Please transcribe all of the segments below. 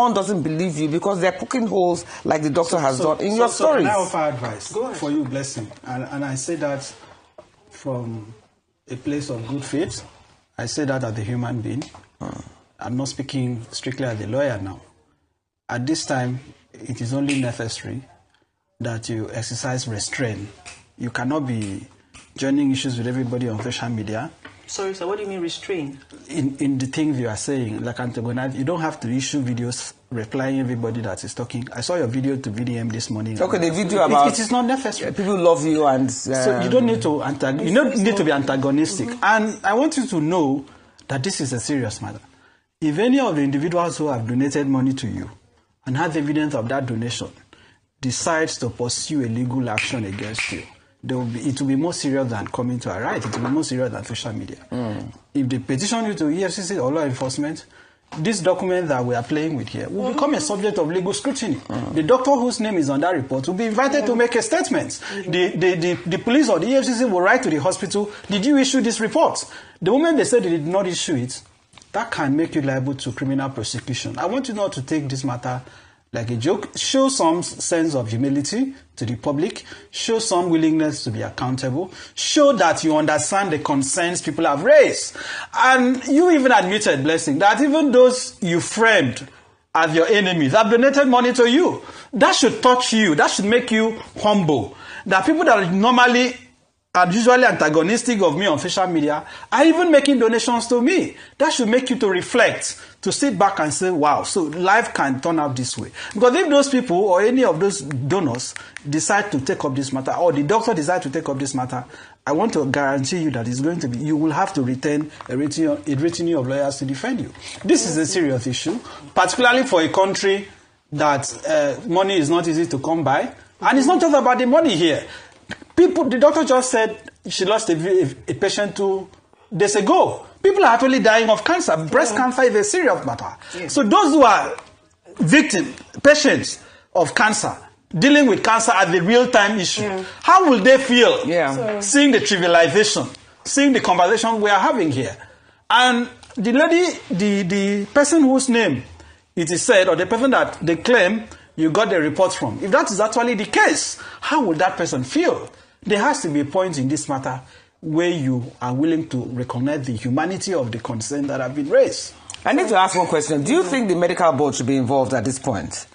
one doesn't believe you because they're poking holes like the doctor has done in your stories. Can I offer advice for you, Blessing? And I say that from a place of good faith. I say that as a human being. I'm not speaking strictly as a lawyer now. At this time, it is only necessary that you exercise restraint. You cannot be joining issues with everybody on social media. Sorry, sir, what do you mean restrain? In the things you are saying, like antagonize, you don't have to issue videos replying everybody that is talking. I saw your video to VDM this morning. Okay, the video about it is not necessary. People love you and so you don't need to you don't need to be antagonistic. And I want you to know that this is a serious matter. If any of the individuals who have donated money to you and has evidence of that donation decides to pursue a legal action against you, it will be more serious than coming to a right. It will be more serious than social media. If they petition you to EFCC or law enforcement, this document that we are playing with here will become a subject of legal scrutiny. The doctor whose name is on that report will be invited to make a statement. The police or the EFCC will write to the hospital, did you issue this report? The moment they say they did not issue it, that can make you liable to criminal prosecution. I want you not to take this matter like a joke. Show some sense of humility to the public. Show some willingness to be accountable. Show that you understand the concerns people have raised. And you even admitted, Blessing, that even those you framed as your enemies have donated money to you. That should touch you. That should make you humble. That people that normally are usually antagonistic of me on social media are even making donations to me. That should make you to reflect, to sit back and say, wow, so life can turn out this way. Because if those people or any of those donors decide to take up this matter, or the doctor decide to take up this matter, I want to guarantee you that it's going to be, you will have to retain a retinue of lawyers to defend you. This is a serious issue, particularly for a country that money is not easy to come by. And it's not just about the money here. The doctor just said she lost a patient 2 days ago. People are actually dying of cancer. Breast cancer is a serious matter. So those who are patients of cancer, dealing with cancer as a real-time issue, how will they feel seeing the trivialization, seeing the conversation we are having here? And the lady, the person whose name it is said, or the person that they claim you got the report from, if that is actually the case, how will that person feel? There has to be a point in this matter where you are willing to recognize the humanity of the concern that have been raised. I need to ask one question. Do you think the medical board should be involved at this point?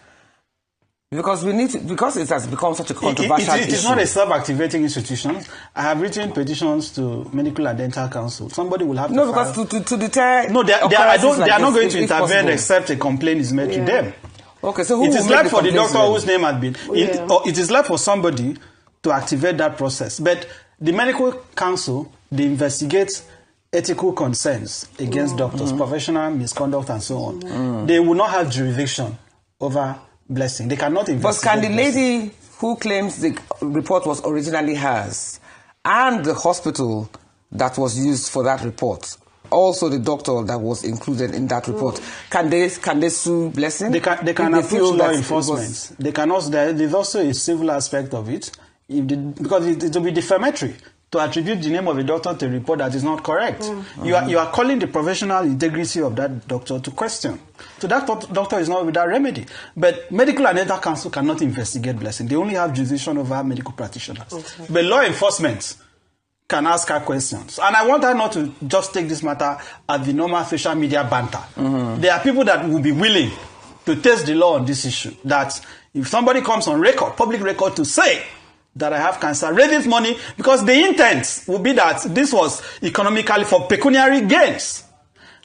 Because because it has become such a controversial issue. It is not a self-activating institution. I have written petitions to Medical and Dental Council. Somebody will have to because to deter... No, they are not going to intervene except a complaint is made to them. Okay, so who it is left for the doctor whose name has been... It is left for somebody to activate that process. But the Medical Council, they investigate ethical concerns against doctors, professional misconduct and so on. They will not have jurisdiction over Blessing. They cannot investigate. But can the lady who claims the report was originally hers and the hospital that was used for that report, also the doctor that was included in that report, can they sue Blessing? They can approach law enforcement. They can also, there's also a civil aspect of it, because it will be defamatory to attribute the name of a doctor to a report that is not correct. You are calling the professional integrity of that doctor to question. So that doctor is not without remedy. But Medical and Dental Council cannot investigate Blessing. They only have jurisdiction over medical practitioners. But law enforcement can ask her questions. And I want her not to just take this matter as the normal social media banter. There are people that will be willing to test the law on this issue. That if somebody comes on record, public record, to say that I have cancer, raises money, because the intent will be that this was economically for pecuniary gains.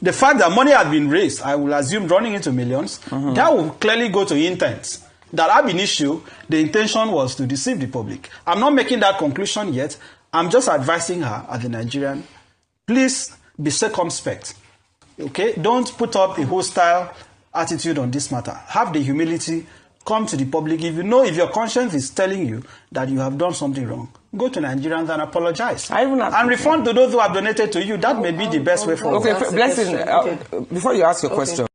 The fact that money has been raised, I will assume running into millions, that will clearly go to intent. That ab initio, the intention was to deceive the public. I'm not making that conclusion yet. I'm just advising her as a Nigerian, please be circumspect. Okay? Don't put up a hostile attitude on this matter. Have the humility. Come to the public. If you know, if your conscience is telling you that you have done something wrong, go to Nigerians and apologize. And refund to those who have donated to you. That may be the best way forward. Okay, Blessing, before you ask your question.